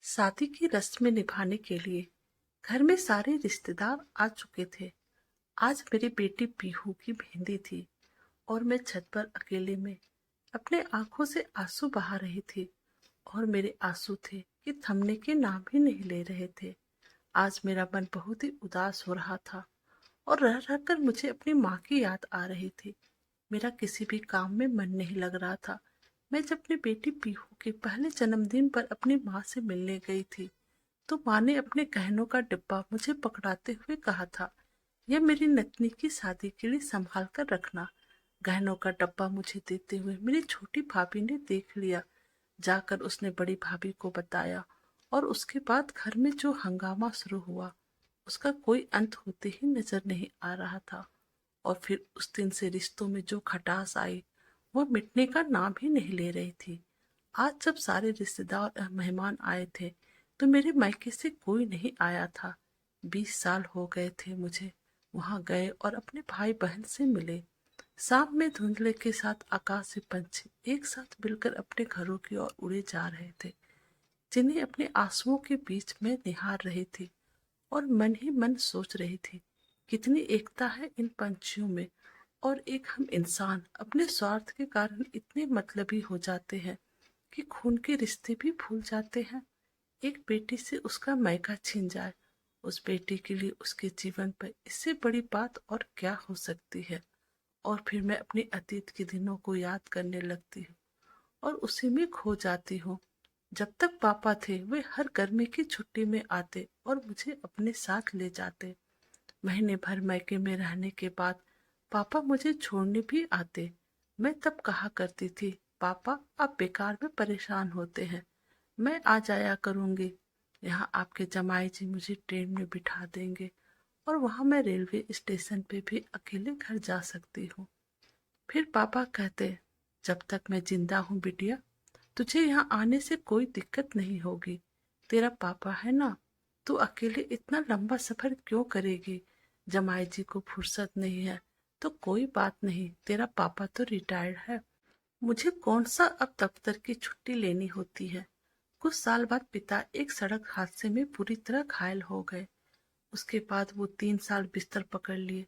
शादी की रस्में निभाने के लिए घर में सारे रिश्तेदार आ चुके थे। आज मेरी बेटी पीहू की मेहंदी थी और मैं छत पर अकेले में अपने आंखों से आंसू बहा रही थी। और मेरे आंसू थे कि थमने के नाम ही नहीं ले रहे थे। आज मेरा मन बहुत ही उदास हो रहा था और रह रहकर मुझे अपनी माँ की याद आ रही थी। मेरा किसी भी काम में मन नहीं लग रहा था। मैं जब अपनी बेटी पीहू के पहले जन्मदिन पर अपनी माँ से मिलने गई थी तो माँ ने अपने गहनों का डिब्बा मुझे पकड़ाते हुए कहा था, यह मेरी नतनी की शादी के लिए संभाल कर रखना। गहनों का डब्बा मुझे देते हुए मेरी छोटी भाभी ने देख लिया। जाकर उसने बड़ी भाभी को बताया और उसके बाद घर में जो हंगामा शुरू हुआ उसका कोई अंत होते ही नजर नहीं आ रहा था। और फिर उस दिन से रिश्तों में जो खटास आई वह मिटने का नाम ही नहीं ले रही थी। आज जब सारे रिश्तेदार और मेहमान आए थे तो मेरे मायके से कोई नहीं आया था। 20 साल हो गए थे मुझे वहां गए और अपने भाई बहन से मिले। शाम में धुंधले के साथ आकाश से पंछी एक साथ मिलकर अपने घरों की ओर उड़े जा रहे थे, जिन्हें अपने आंसुओं के बीच में निहार रही थी और मन ही मन सोच रही थी, कितनी एकता है इन पंछियों में। और एक हम इंसान अपने स्वार्थ के कारण इतने मतलबी हो जाते हैं कि खून के रिश्ते भी भूल जाते हैं। एक बेटी से उसका मायका छिन जाए, उस बेटी के लिए उसके जीवन पर इससे बड़ी बात और क्या हो सकती है। और फिर मैं अपने अतीत के दिनों को याद करने लगती हूँ और उसी में खो जाती हूँ। जब तक पापा थे वे हर गर्मी की छुट्टी में आते और मुझे अपने साथ ले जाते। महीने भर मायके में रहने के बाद पापा मुझे छोड़ने भी आते। मैं तब कहा करती थी, पापा आप बेकार में परेशान होते हैं, मैं आ जाया करूंगी। यहाँ आपके जमाई जी मुझे ट्रेन में बिठा देंगे और वहां मैं रेलवे स्टेशन पे भी अकेले घर जा सकती हूँ। फिर पापा कहते, जब तक मैं जिंदा हूँ बिटिया, तुझे यहाँ आने से कोई दिक्कत नहीं होगी। तेरा पापा है ना, तू अकेले इतना लंबा सफर क्यों करेगी। जमाई जी को फुर्सत नहीं है तो कोई बात नहीं, तेरा पापा तो रिटायर्ड है। मुझे कौन सा अब दफ्तर की छुट्टी लेनी होती है। कुछ साल बाद पिता एक सड़क हादसे में पूरी तरह घायल हो गए। उसके बाद वो 3 साल बिस्तर पकड़ लिए।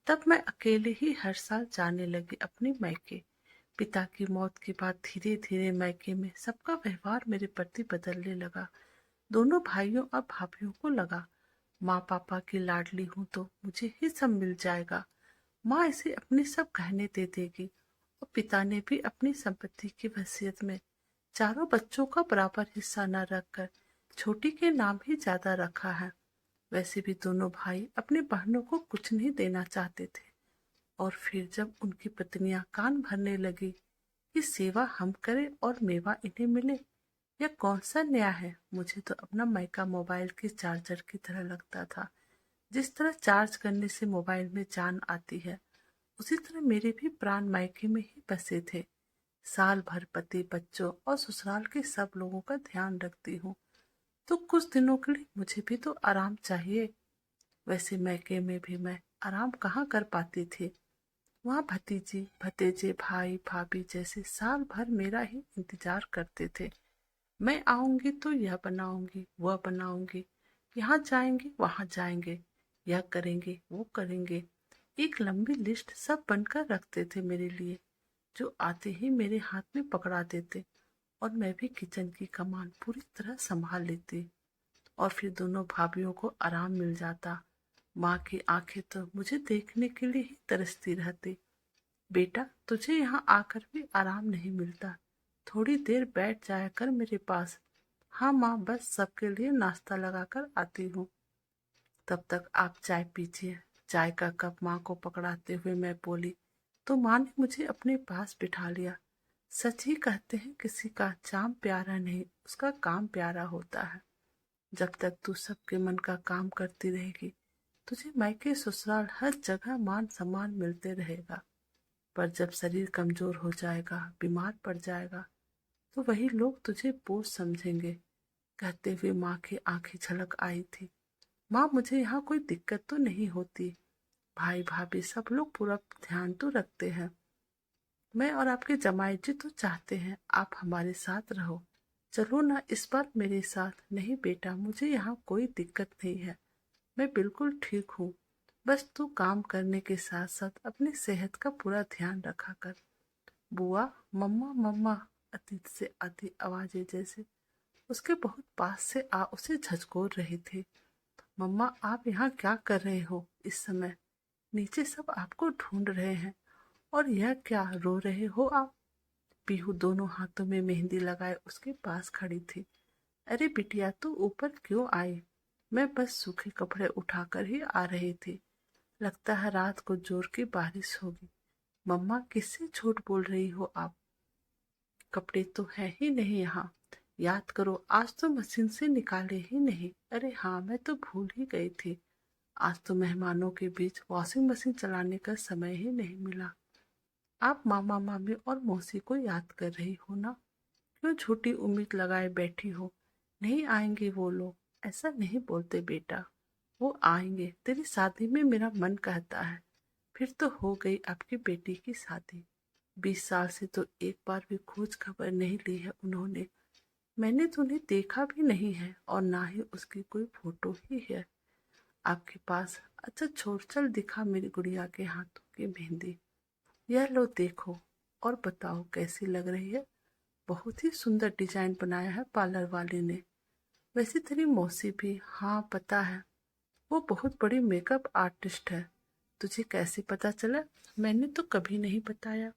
तब मैं अकेले ही हर साल जाने लगी अपने मायके। पिता की मौत के बाद धीरे धीरे मायके में सबका व्यवहार मेरे प्रति बदलने लगा। दोनों भाइयों और भाभीियों को लगा, माँ पापा की लाडली हूँ तो मुझे ही सब मिल जाएगा। माँ इसे अपने सब गहने दे देगी और पिता ने भी अपनी संपत्ति की वसीयत में चारों बच्चों का बराबर हिस्सा न रखकर छोटी के नाम ही ज्यादा रखा है। वैसे भी दोनों भाई अपनी बहनों को कुछ नहीं देना चाहते थे। और फिर जब उनकी पत्नियां कान भरने लगी कि सेवा हम करें और मेवा इन्हें मिले, यह कौन सा न्याय है। मुझे तो अपना मायका मोबाइल के चार्जर की तरह लगता था। जिस तरह चार्ज करने से मोबाइल में जान आती है, उसी तरह मेरे भी प्राण मायके में ही बसे थे। साल भर पति बच्चों और ससुराल के सब लोगों का ध्यान रखती हूँ तो कुछ दिनों के लिए मुझे भी तो आराम चाहिए। वैसे मायके में भी मैं आराम कहाँ कर पाती थी। वहाँ भतीजी भतीजे भाई भाभी जैसे साल भर मेरा ही इंतजार करते थे। मैं आऊंगी तो यह बनाऊंगी वह बनाऊंगी, यहाँ जाएंगे वहां जाएंगे, यह करेंगे वो करेंगे। एक लंबी लिस्ट सब बनकर रखते थे मेरे लिए, जो आते ही मेरे हाथ में पकड़ा देते और मैं भी किचन की कमान पूरी तरह संभाल लेती। और फिर दोनों भाभीियों को आराम मिल जाता। माँ की आंखें तो मुझे देखने के लिए ही तरसती रहती, बेटा तुझे यहाँ आकर भी आराम नहीं मिलता, थोड़ी देर बैठ जाया कर मेरे पास। हाँ माँ, बस सबके लिए नाश्ता लगा कर आती हूँ, तब तक आप चाय पीजिए। चाय का कप माँ को पकड़ाते हुए मैं बोली तो माँ ने मुझे अपने पास बिठा लिया। सच ही कहते हैं, किसी का चाम प्यारा नहीं उसका काम प्यारा होता है। जब तक तू सबके मन का काम करती रहेगी तुझे मायके ससुराल हर जगह मान सम्मान मिलते रहेगा। पर जब शरीर कमजोर हो जाएगा, बीमार पड़ जाएगा, तो वही लोग तुझे बोझ समझेंगे। कहते हुए माँ की आंखें झलक आई थी। माँ, मुझे यहाँ कोई दिक्कत तो नहीं होती, भाई भाभी सब लोग पूरा ध्यान तो रखते हैं। मैं और आपके जमाई जी तो चाहते हैं आप हमारे साथ रहो, चलो ना इस बार मेरे साथ। नहीं बेटा, मुझे यहाँ कोई दिक्कत नहीं है, मैं बिल्कुल ठीक हूँ। बस तू काम करने के साथ साथ अपनी सेहत का पूरा ध्यान रखा कर। बुआ, मम्मा मम्मा, अतीत से आती आवाजें जैसे उसके बहुत पास से आ उसे झकझोर रही थी। मम्मा, आप यहाँ क्या कर रहे हो इस समय? नीचे सब आपको ढूंढ रहे हैं। और यह क्या रो रहे हो आप? पीहू दोनों हाथों में मेहंदी लगाए उसके पास खड़ी थी। अरे बिटिया, तू ऊपर क्यों आई? मैं बस सूखे कपड़े उठाकर ही आ रही थी। लगता है रात को जोर की बारिश होगी। मम्मा, किससे झूठ बोल रही हो आप? कपड़े तो है ही नहीं यहाँ। याद करो, आज तो मशीन से निकाले ही नहीं। अरे हाँ, मैं तो भूल ही गई थी। आज तो मेहमानों के बीच वॉशिंग मशीन चलाने का समय ही नहीं मिला। आप मामा मामी और मौसी को याद कर रही हो ना? क्यों झूठी उम्मीद लगाए बैठी हो? नहीं आएंगे वो लोग? ऐसा नहीं बोलते बेटा, वो आएंगे। तेरी शादी में मेरा मन कहता है। फिर तो हो गई आपकी बेटी की शादी। 20 साल से तो एक बार भी खोज खबर नहीं ली है उन्होंने। मैंने तो उन्हें देखा भी नहीं है और ना ही उसकी कोई फोटो ही है आपके पास। अच्छा छोड़, चल दिखा मेरी गुड़िया के हाथों की मेहंदी। यह लो देखो और बताओ कैसी लग रही है। बहुत ही सुंदर डिजाइन बनाया है पार्लर वाले ने। वैसे तेरी मौसी भी, हाँ पता है, वो बहुत बड़ी मेकअप आर्टिस्ट है। तुझे कैसे पता चला? मैंने तो कभी नहीं बताया।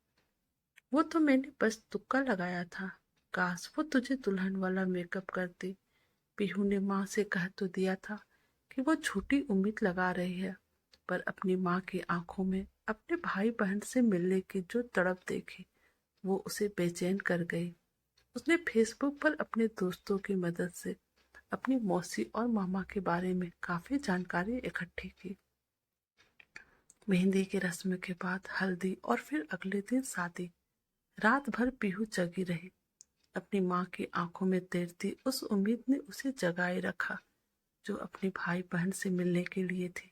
वो तो मैंने बस तुक्का लगाया था। काश वो तुझे दुल्हन वाला मेकअप करती। पीहू ने माँ से कह तो दिया था कि वो झूठी उम्मीद लगा रही है, पर अपनी माँ की आंखों में अपने भाई बहन से मिलने की जो तड़प देखी, वो उसे बेचैन कर गई। उसने फेसबुक पर अपने दोस्तों की मदद से अपनी मौसी और मामा के बारे में काफी जानकारी इकट्ठी की। मेहंदी की रस्म के बाद हल्दी और फिर अगले दिन शादी। रात भर पीहू जगी रही। अपनी माँ की आंखों में तैरती उस उम्मीद ने उसे जगाए रखा जो अपने भाई बहन से मिलने के लिए थी।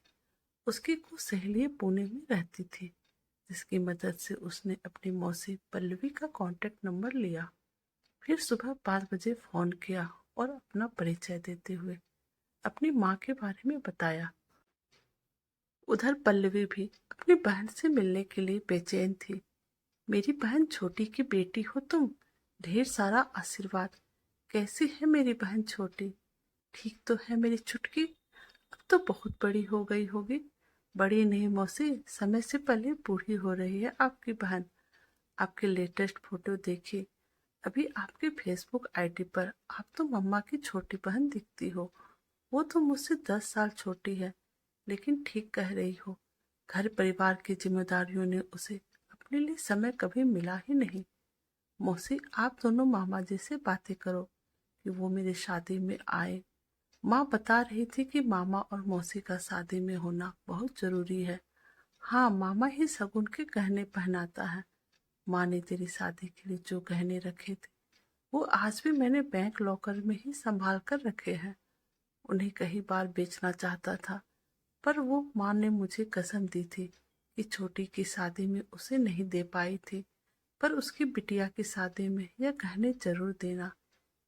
उसकी कुछ सहेलियां पुणे में रहती थी, जिसकी मदद से उसने अपनी मौसी पल्लवी का कांटेक्ट नंबर लिया। फिर सुबह 5 बजे फोन किया और अपना परिचय देते हुए अपनी माँ के बारे में बताया। उधर पल्लवी भी अपनी बहन से मिलने के लिए बेचैन थी। मेरी बहन छोटी की बेटी हो तुम, ढेर सारा आशीर्वाद। कैसी है मेरी बहन छोटी? ठीक तो है मेरी छुटकी? अब तो बहुत बड़ी हो गई होगी। बड़ी नहीं मौसी, समय से पहले बूढ़ी हो रही है आपकी बहन। आपके लेटेस्ट फोटो देखिए अभी आपके फेसबुक आईडी पर। आप तो मम्मा की छोटी बहन दिखती हो। वो तो मुझसे 10 साल छोटी है, लेकिन ठीक कह रही हो, घर परिवार की जिम्मेदारियों ने उसे अपने लिए समय कभी मिला ही नहीं। मौसी, आप दोनों मामा जी से बातें करो कि वो मेरी शादी में आए। माँ बता रही थी कि मामा और मौसी का शादी में होना बहुत जरूरी है। हाँ, मामा ही शगुन के गहने पहनाता है। माँ ने तेरी शादी के लिए जो गहने रखे थे, वो आज भी मैंने बैंक लॉकर में ही संभाल कर रखे हैं। उन्हें कई बार बेचना चाहता था, पर वो माँ ने मुझे कसम दी थी कि छोटी की शादी में उसे नहीं दे पाई थी, पर उसकी बिटिया की शादी में यह गहने जरूर देना।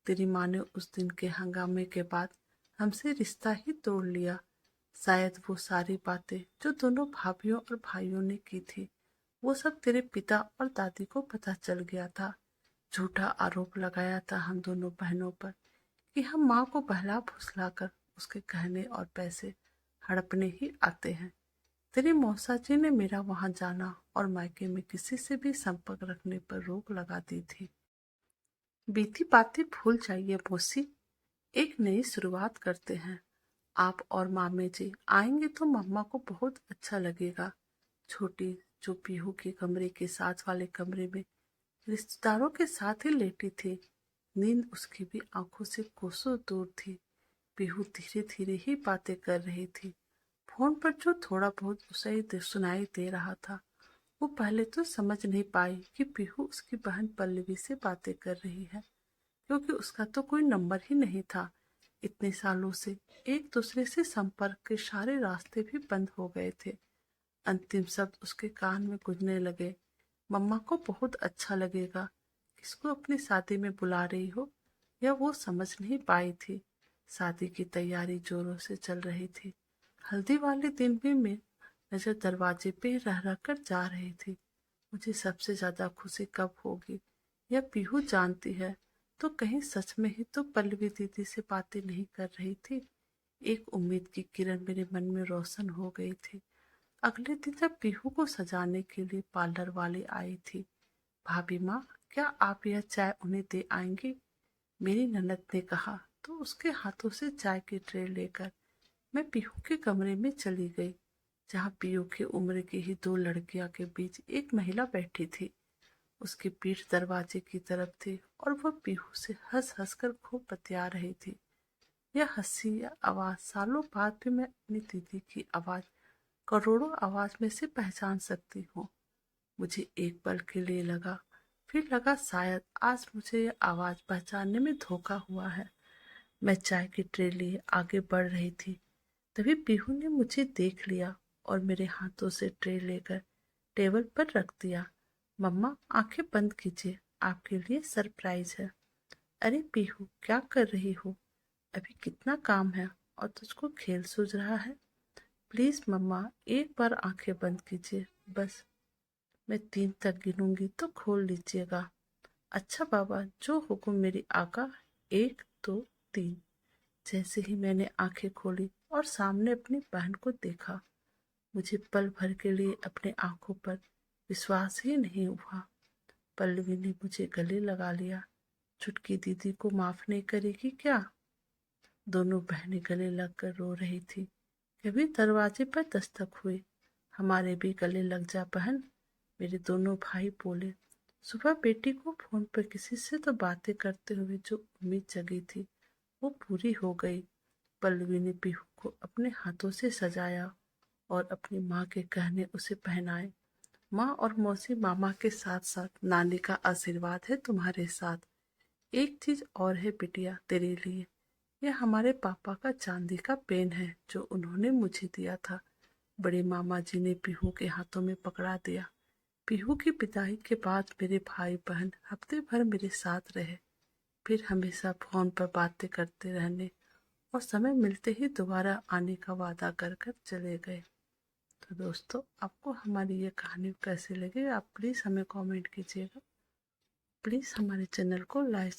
तेरी माँ ने उस दिन के हंगामे के बाद हमसे रिश्ता ही तोड़ लिया। शायद वो सारी बातें जो दोनों भाभियों और भाइयों ने की थी, वो सब तेरे पिता और दादी को पता चल गया था। झूठा आरोप लगाया था हम दोनों बहनों पर कि हम माँ को बहला फुसला कर उसके गहने और पैसे हड़पने ही आते हैं। तेरी मौसा जी ने मेरा वहां जाना और मायके में किसी से भी संपर्क रखने पर रोक लगा दी थी। बीती बातें भूल जाइए मौसी, एक नई शुरुआत करते हैं। आप और मामे जी आएंगे तो मम्मा को बहुत अच्छा लगेगा। छोटी, जो पीहू के कमरे के साथ वाले कमरे में रिश्तेदारों के साथ ही लेटी थी, नींद उसकी भी आंखों से कोसों दूर थी। पीहू धीरे धीरे ही बातें कर रही थी। फोन पर जो थोड़ा बहुत उसे सुनाई दे रहा था, वो पहले तो समझ नहीं पाई कि पीहू उसकी बहन पल्लवी से बातें कर रही है, क्योंकि उसका तो कोई नंबर ही नहीं था। इतने सालों से एक दूसरे से संपर्क के सारे रास्ते भी बंद हो गए थे। अंतिम शब्द उसके कान में गूंजने लगे। मम्मा को बहुत अच्छा लगेगा, किसको अपनी शादी में बुला रही हो? या वो समझ नहीं पाई थी। शादी की तैयारी जोरों से चल रही थी। हल्दी वाले दिन भी मैं नजर दरवाजे पे रह रह कर जा रही थी। मुझे सबसे ज्यादा खुशी कब होगी यह पीहू जानती है। तो कहीं सच में ही तो पल्लवी दीदी से बातें नहीं कर रही थी। एक उम्मीद की किरण मेरे मन में रोशन हो गई थी। अगले दिन जब पीहू को सजाने के लिए पार्लर वाली आई थी, भाभी माँ, क्या आप यह चाय उन्हें दे आएंगी? मेरी ननद ने कहा तो उसके हाथों से चाय की ट्रे लेकर मैं पीहू के कमरे में चली गई, जहाँ पीहू की उम्र की ही दो लड़कियां के बीच एक महिला बैठी थी। उसकी पीठ दरवाजे की तरफ थी और वह पीहू से हंस हंस कर खूब बतिया रही थी। यह हंसी या आवाज सालों बाद भी मैं अपनी दीदी की आवाज करोड़ों आवाज में से पहचान सकती हूँ। मुझे एक पल के लिए लगा, फिर लगा शायद आज मुझे यह आवाज पहचानने में धोखा हुआ है। मैं चाय की ट्रे लिए आगे बढ़ रही थी, तभी पीहू ने मुझे देख लिया और मेरे हाथों से ट्रे लेकर टेबल पर रख दिया। मम्मा, आंखें बंद कीजिए, आपके लिए सरप्राइज है। अरे पीहू, क्या कर रही हो? अभी कितना काम है और तुझको खेल सूझ रहा है। प्लीज मम्मा, एक बार आंखें बंद कीजिए, बस। मैं 3 तक गिनूंगी तो खोल लीजिएगा। अच्छा बाबा, जो हुक्म मेरी आका। 1 2 3। जैसे ही मैंने आंखें खोली और सामने अपनी बहन को देखा, मुझे पल भर के लिए अपने आंखों पर विश्वास ही नहीं हुआ। पल्लवी ने मुझे गले लगा लिया। छुटकी दीदी को माफ नहीं करेगी क्या? दोनों बहनें गले लगकर रो रही थी। कभी दरवाजे पर दस्तक हुई। हमारे भी गले लग जा बहन, मेरे दोनों भाई बोले। सुबह बेटी को फोन पर किसी से तो बातें करते हुए जो उम्मीद जगी थी वो पूरी हो गई। पल्लवी ने पीहू को अपने हाथों से सजाया और अपनी माँ के गहने उसे पहनाए। माँ और मौसी मामा के साथ साथ नानी का आशीर्वाद है तुम्हारे साथ। एक चीज और है बिटिया तेरे लिए, यह हमारे पापा का चांदी का पेन है जो उन्होंने मुझे दिया था। बड़े मामा जी ने पीहू के हाथों में पकड़ा दिया। पीहू की विदाई के बाद मेरे भाई बहन हफ्ते भर मेरे साथ रहे, फिर हमेशा फोन पर बातें करते रहने और समय मिलते ही दोबारा आने का वादा कर कर चले गए। तो दोस्तों, आपको हमारी ये कहानी कैसी लगी आप प्लीज़ हमें कमेंट कीजिएगा। प्लीज़ हमारे चैनल को लाइक